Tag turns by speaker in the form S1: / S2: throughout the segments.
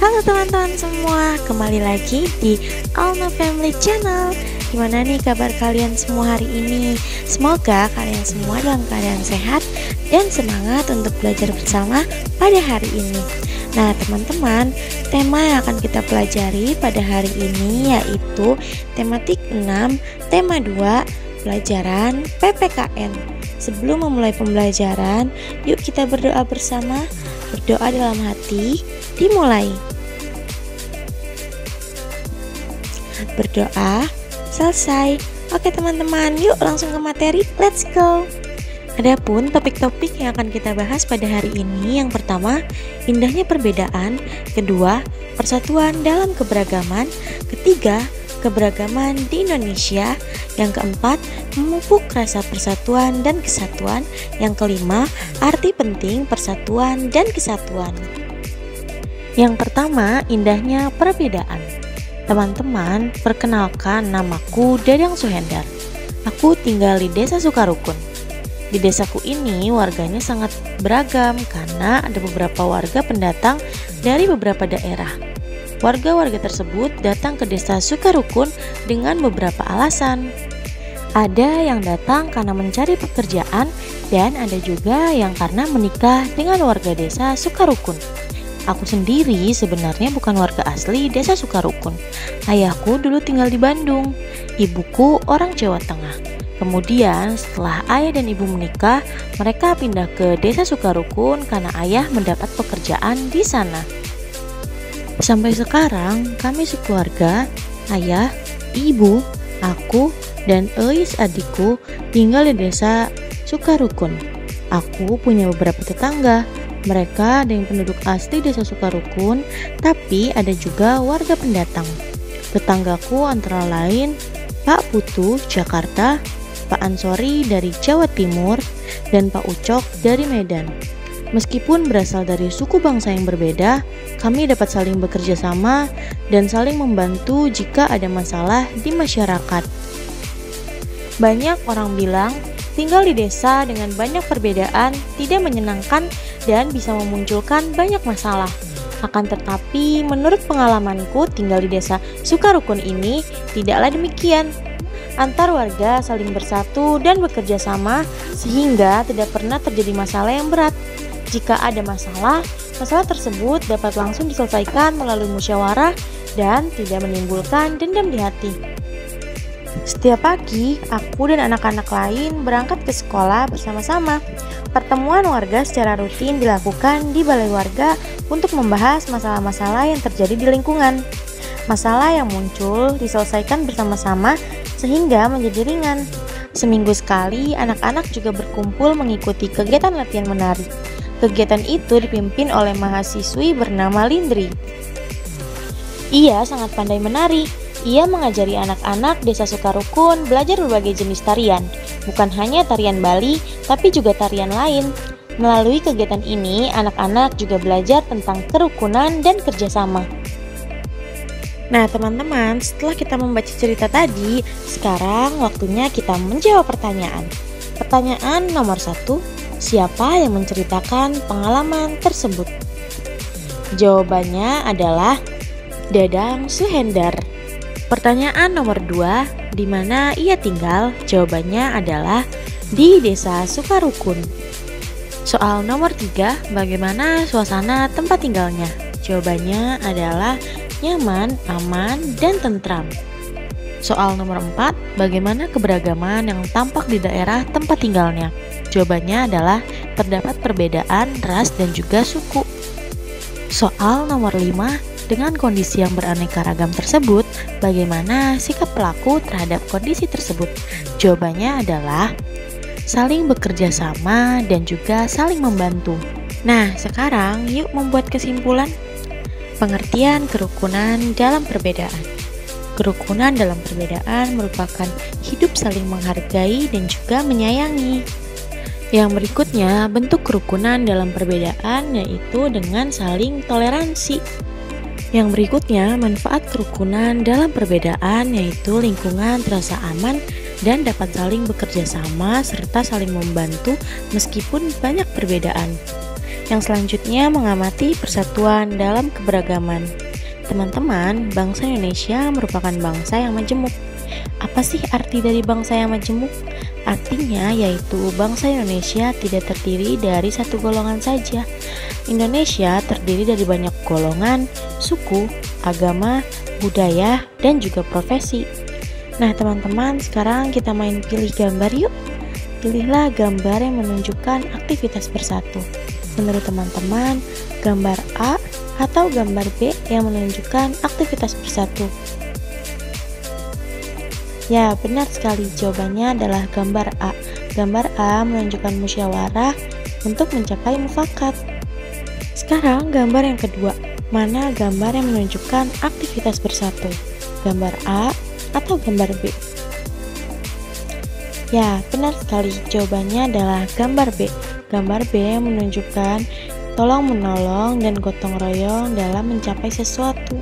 S1: Halo teman-teman semua, kembali lagi di Alma Family Channel. Gimana nih kabar kalian semua hari ini? Semoga kalian semua dalam keadaan sehat dan semangat untuk belajar bersama pada hari ini. Nah teman-teman, tema yang akan kita pelajari pada hari ini yaitu tematik 6, tema 2, pelajaran PPKN. Sebelum memulai pembelajaran, yuk kita berdoa bersama. Berdoa dalam hati, dimulai. Berdoa, selesai. Oke teman-teman, yuk langsung ke materi, let's go. Adapun topik-topik yang akan kita bahas pada hari ini, yang pertama, indahnya perbedaan. Kedua, persatuan dalam keberagaman. Ketiga, keberagaman di Indonesia. Yang keempat, memupuk rasa persatuan dan kesatuan. Yang kelima, arti penting persatuan dan kesatuan. Yang pertama, indahnya perbedaan. Teman-teman, perkenalkan, namaku Dadang Suhendar. Aku tinggal di Desa Sukarukun. Di desaku ini warganya sangat beragam karena ada beberapa warga pendatang dari beberapa daerah. Warga-warga tersebut datang ke Desa Sukarukun dengan beberapa alasan. Ada yang datang karena mencari pekerjaan dan ada juga yang karena menikah dengan warga Desa Sukarukun. Aku sendiri sebenarnya bukan warga asli Desa Sukarukun. Ayahku dulu tinggal di Bandung, ibuku orang Jawa Tengah. Kemudian setelah ayah dan ibu menikah, mereka pindah ke Desa Sukarukun karena ayah mendapat pekerjaan di sana. Sampai sekarang kami sekeluarga, ayah, ibu, aku, dan Eis adikku tinggal di Desa Sukarukun. Aku punya beberapa tetangga. Mereka ada yang penduduk asli Desa Sukarukun, tapi ada juga warga pendatang. Tetanggaku antara lain Pak Putu, Jakarta, Pak Ansori dari Jawa Timur, dan Pak Ucok dari Medan. Meskipun berasal dari suku bangsa yang berbeda, kami dapat saling bekerja sama dan saling membantu jika ada masalah di masyarakat. Banyak orang bilang tinggal di desa dengan banyak perbedaan tidak menyenangkan dan bisa memunculkan banyak masalah. Akan tetapi, menurut pengalamanku tinggal di Desa Sukarukun ini tidaklah demikian. Antar warga saling bersatu dan bekerja sama sehingga tidak pernah terjadi masalah yang berat. Jika ada masalah tersebut dapat langsung diselesaikan melalui musyawarah dan tidak menimbulkan dendam di hati. Setiap pagi, aku dan anak-anak lain berangkat ke sekolah bersama-sama. Pertemuan warga secara rutin dilakukan di balai warga untuk membahas masalah-masalah yang terjadi di lingkungan. Masalah yang muncul diselesaikan bersama-sama sehingga menjadi ringan. Seminggu sekali, anak-anak juga berkumpul mengikuti kegiatan latihan menari. Kegiatan itu dipimpin oleh mahasiswi bernama Lindri. Ia sangat pandai menari. Ia mengajari anak-anak Desa Sukarukun belajar berbagai jenis tarian, bukan hanya tarian Bali, tapi juga tarian lain. Melalui kegiatan ini, anak-anak juga belajar tentang kerukunan dan kerjasama. Nah teman-teman, setelah kita membaca cerita tadi, sekarang waktunya kita menjawab pertanyaan. Pertanyaan nomor 1, siapa yang menceritakan pengalaman tersebut? Jawabannya adalah Dadang Suhendar. Pertanyaan nomor 2, di mana ia tinggal? Jawabannya adalah di Desa Sukarukun. Soal nomor 3, bagaimana suasana tempat tinggalnya? Jawabannya adalah nyaman, aman, dan tentram. Soal nomor 4, bagaimana keberagaman yang tampak di daerah tempat tinggalnya? Jawabannya adalah terdapat perbedaan ras dan juga suku. Soal nomor 5, dengan kondisi yang beraneka ragam tersebut, bagaimana sikap pelaku terhadap kondisi tersebut? Jawabannya adalah saling bekerja sama dan juga saling membantu. Nah, sekarang yuk membuat kesimpulan. Pengertian kerukunan dalam perbedaan. Kerukunan dalam perbedaan merupakan hidup saling menghargai dan juga menyayangi. Yang berikutnya, bentuk kerukunan dalam perbedaan yaitu dengan saling toleransi. Yang berikutnya, manfaat kerukunan dalam perbedaan yaitu lingkungan terasa aman dan dapat saling bekerja sama serta saling membantu meskipun banyak perbedaan. Yang selanjutnya mengamati persatuan dalam keberagaman. Teman-teman, bangsa Indonesia merupakan bangsa yang majemuk. Apa sih arti dari bangsa yang majemuk? Artinya yaitu bangsa Indonesia tidak terdiri dari satu golongan saja. Indonesia terdiri dari banyak golongan, suku, agama, budaya, dan juga profesi. Nah teman-teman, sekarang kita main pilih gambar yuk. Pilihlah gambar yang menunjukkan aktivitas bersatu. Menurut teman-teman, gambar A atau gambar B yang menunjukkan aktivitas bersatu? Ya, benar sekali. Jawabannya adalah gambar A. Gambar A menunjukkan musyawarah untuk mencapai mufakat. Sekarang gambar yang kedua. Mana gambar yang menunjukkan aktivitas bersatu? Gambar A atau gambar B? Ya, benar sekali. Jawabannya adalah gambar B. Gambar B menunjukkan tolong-menolong dan gotong royong dalam mencapai sesuatu.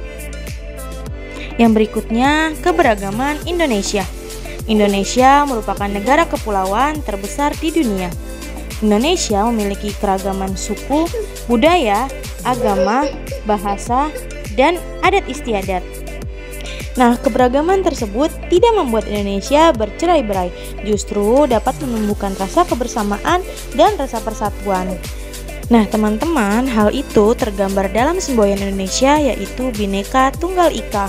S1: Yang berikutnya, keberagaman Indonesia. Indonesia merupakan negara kepulauan terbesar di dunia. Indonesia memiliki keragaman suku, budaya, agama, bahasa, dan adat istiadat. Nah, keberagaman tersebut tidak membuat Indonesia bercerai-berai, justru dapat menumbuhkan rasa kebersamaan dan rasa persatuan. Nah, teman-teman, hal itu tergambar dalam semboyan Indonesia yaitu Bhinneka Tunggal Ika.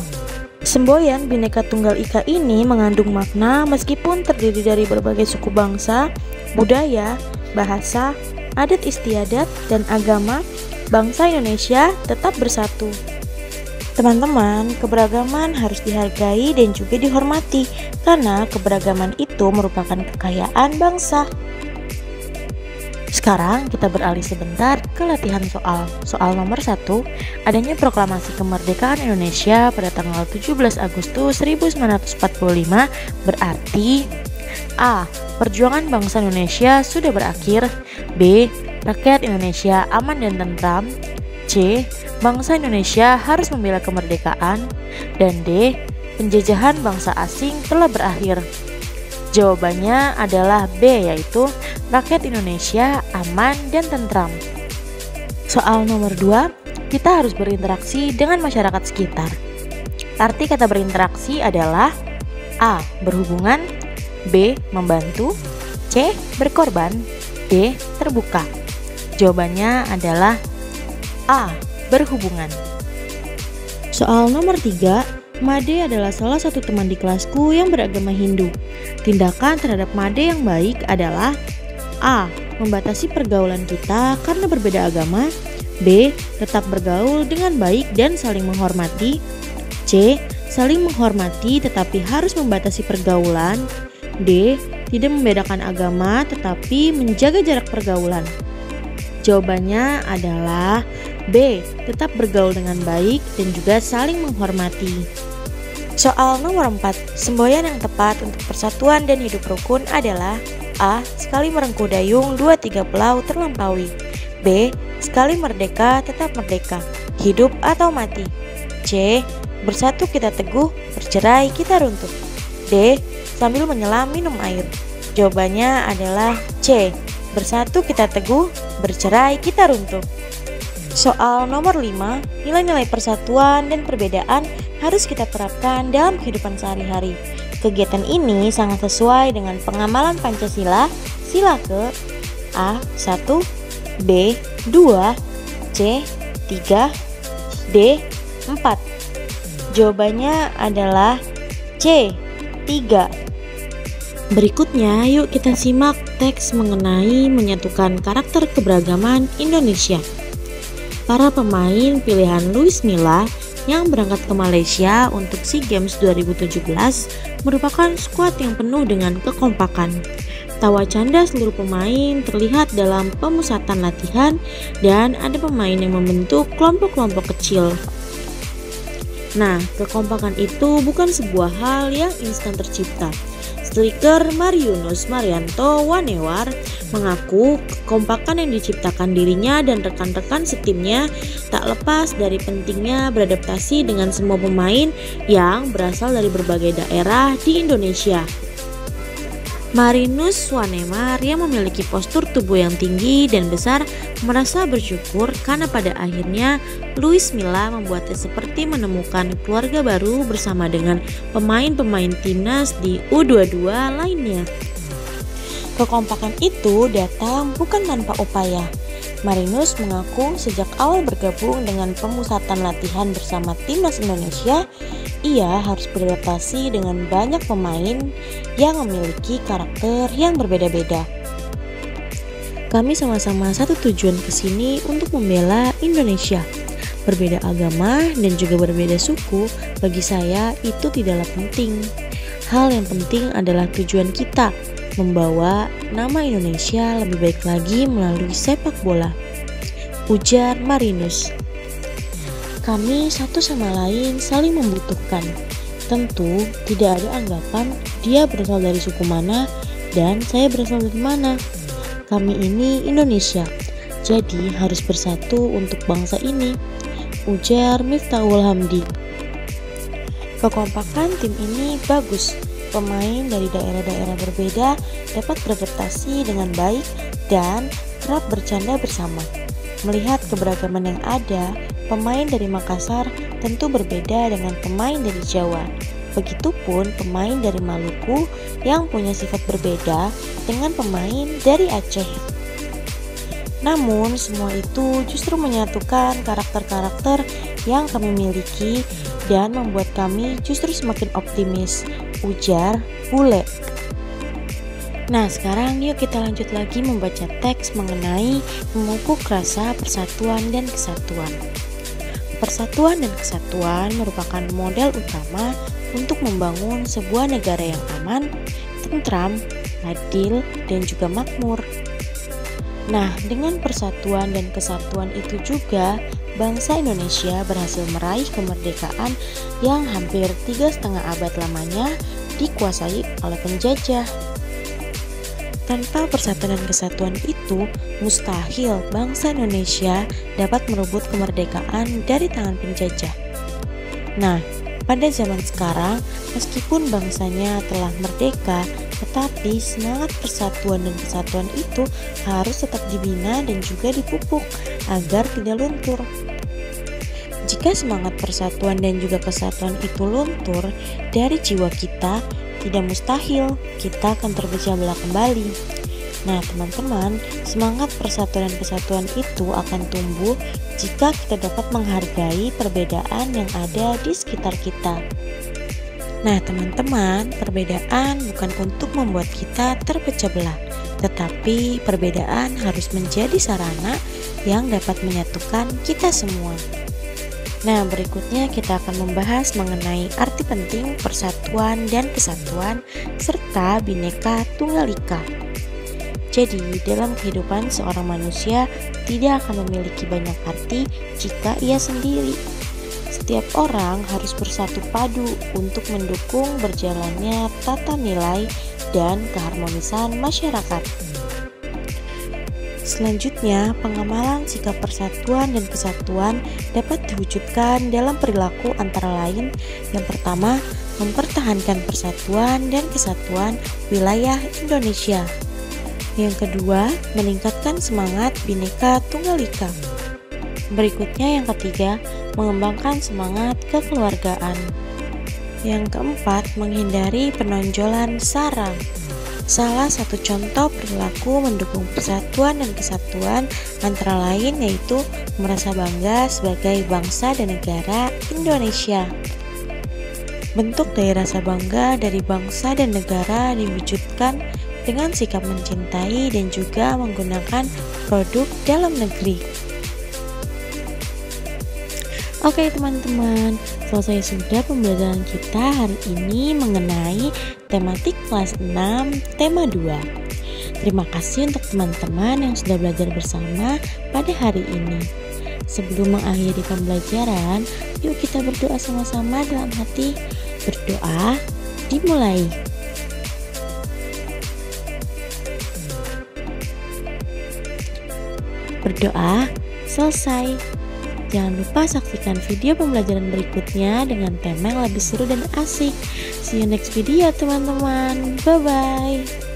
S1: Semboyan Bhinneka Tunggal Ika ini mengandung makna meskipun terdiri dari berbagai suku bangsa, budaya, bahasa, adat istiadat, dan agama, bangsa Indonesia tetap bersatu. Teman-teman, keberagaman harus dihargai dan juga dihormati karena keberagaman itu merupakan kekayaan bangsa. Sekarang kita beralih sebentar ke latihan soal. Soal nomor 1, adanya proklamasi kemerdekaan Indonesia pada tanggal 17 Agustus 1945 berarti A. Perjuangan bangsa Indonesia sudah berakhir. B. Rakyat Indonesia aman dan tentram. C. Bangsa Indonesia harus membela kemerdekaan. Dan D. Penjajahan bangsa asing telah berakhir. Jawabannya adalah B, yaitu rakyat Indonesia aman dan tentram. Soal nomor 2, kita harus berinteraksi dengan masyarakat sekitar. Arti kata berinteraksi adalah A. Berhubungan, B. Membantu, C. Berkorban, D. Terbuka. Jawabannya adalah A. Berhubungan. Soal nomor 3, Made adalah salah satu teman di kelasku yang beragama Hindu. Tindakan terhadap Made yang baik adalah A. Membatasi pergaulan kita karena berbeda agama. B. Tetap bergaul dengan baik dan saling menghormati. C. Saling menghormati tetapi harus membatasi pergaulan. D. Tidak membedakan agama tetapi menjaga jarak pergaulan. Jawabannya adalah B. Tetap bergaul dengan baik dan juga saling menghormati. Soal nomor 4, semboyan yang tepat untuk persatuan dan hidup rukun adalah A. Sekali merengkuh dayung, 2-3 pulau terlampaui. B. Sekali merdeka, tetap merdeka, hidup atau mati. C. Bersatu kita teguh, bercerai kita runtuh. D. Sambil menyelam minum air. Jawabannya adalah C. Bersatu kita teguh, bercerai kita runtuh. Soal nomor 5, nilai-nilai persatuan dan perbedaan harus kita terapkan dalam kehidupan sehari-hari. Kegiatan ini sangat sesuai dengan pengamalan Pancasila, sila ke A. 1, B. 2, C. 3, D. 4. Jawabannya adalah C. 3. Berikutnya, yuk kita simak teks mengenai menyatukan karakter keberagaman Indonesia. Para pemain pilihan Luis Milla yang berangkat ke Malaysia untuk SEA Games 2017 merupakan skuad yang penuh dengan kekompakan. Tawa canda seluruh pemain terlihat dalam pemusatan latihan dan ada pemain yang membentuk kelompok-kelompok kecil. Nah, kekompakan itu bukan sebuah hal yang instan tercipta. Striker Mariunus Marianto Wanewar mengaku kekompakan yang diciptakan dirinya dan rekan-rekan setimnya tak lepas dari pentingnya beradaptasi dengan semua pemain yang berasal dari berbagai daerah di Indonesia. Marinus Swanemar yang memiliki postur tubuh yang tinggi dan besar merasa bersyukur karena pada akhirnya Luis Milla membuatnya seperti menemukan keluarga baru bersama dengan pemain-pemain timnas di U22 lainnya. Kekompakan itu datang bukan tanpa upaya. Marinus mengaku sejak awal bergabung dengan pemusatan latihan bersama timnas Indonesia, ia harus beradaptasi dengan banyak pemain yang memiliki karakter yang berbeda-beda. Kami sama-sama satu tujuan ke sini untuk membela Indonesia. Berbeda agama dan juga berbeda suku, bagi saya itu tidaklah penting. Hal yang penting adalah tujuan kita, membawa nama Indonesia lebih baik lagi melalui sepak bola, ujar Marinus. Kami satu sama lain saling membutuhkan. Tentu tidak ada anggapan dia berasal dari suku mana dan saya berasal dari mana. Kami ini Indonesia, jadi harus bersatu untuk bangsa ini, ujar Miftahul Hamdi. Kekompakan tim ini bagus. Pemain dari daerah-daerah berbeda dapat beradaptasi dengan baik dan kerap bercanda bersama. Melihat keberagaman yang ada, pemain dari Makassar tentu berbeda dengan pemain dari Jawa. Begitupun pemain dari Maluku yang punya sifat berbeda dengan pemain dari Aceh. Namun semua itu justru menyatukan karakter-karakter yang kami miliki dan membuat kami justru semakin optimis, ujar Bule. Nah, sekarang yuk kita lanjut lagi membaca teks mengenai memupuk rasa persatuan dan kesatuan. Persatuan dan kesatuan merupakan modal utama untuk membangun sebuah negara yang aman, tentram, adil, dan juga makmur. Nah, dengan persatuan dan kesatuan itu juga bangsa Indonesia berhasil meraih kemerdekaan yang hampir 3,5 abad lamanya dikuasai oleh penjajah. Tanpa persatuan dan kesatuan itu, mustahil bangsa Indonesia dapat merebut kemerdekaan dari tangan penjajah. Nah, pada zaman sekarang, meskipun bangsanya telah merdeka, tetapi semangat persatuan dan kesatuan itu harus tetap dibina dan juga dipupuk agar tidak luntur. Jika semangat persatuan dan juga kesatuan itu luntur dari jiwa kita, tidak mustahil kita akan terpecah belah kembali. Nah teman-teman, semangat persatuan dan kesatuan itu akan tumbuh jika kita dapat menghargai perbedaan yang ada di sekitar kita. Nah teman-teman, perbedaan bukan untuk membuat kita terpecah belah, tetapi perbedaan harus menjadi sarana yang dapat menyatukan kita semua. Nah, berikutnya kita akan membahas mengenai arti penting persatuan dan kesatuan serta Bhinneka Tunggal Ika. Jadi, dalam kehidupan seorang manusia tidak akan memiliki banyak arti jika ia sendiri. Setiap orang harus bersatu padu untuk mendukung berjalannya tata nilai dan keharmonisan masyarakat. Selanjutnya, pengamalan sikap persatuan dan kesatuan dapat diwujudkan dalam perilaku antara lain. Yang pertama, mempertahankan persatuan dan kesatuan wilayah Indonesia. Yang kedua, meningkatkan semangat Bhinneka Tunggal Ika. Berikutnya yang ketiga, mengembangkan semangat kekeluargaan. Yang keempat, menghindari penonjolan SARA. Salah satu contoh perilaku mendukung persatuan dan kesatuan antara lain yaitu merasa bangga sebagai bangsa dan negara Indonesia. Bentuk dari rasa bangga dari bangsa dan negara diwujudkan dengan sikap mencintai dan juga menggunakan produk dalam negeri. Oke teman-teman, selesai sudah pembelajaran kita hari ini mengenai tematik kelas 6 tema 2. Terima kasih untuk teman-teman yang sudah belajar bersama pada hari ini. Sebelum mengakhiri pembelajaran, yuk kita berdoa sama-sama dalam hati. Berdoa dimulai. Berdoa selesai. Jangan lupa saksikan video pembelajaran berikutnya dengan tema yang lebih seru dan asik. See you next video teman-teman. Bye-bye.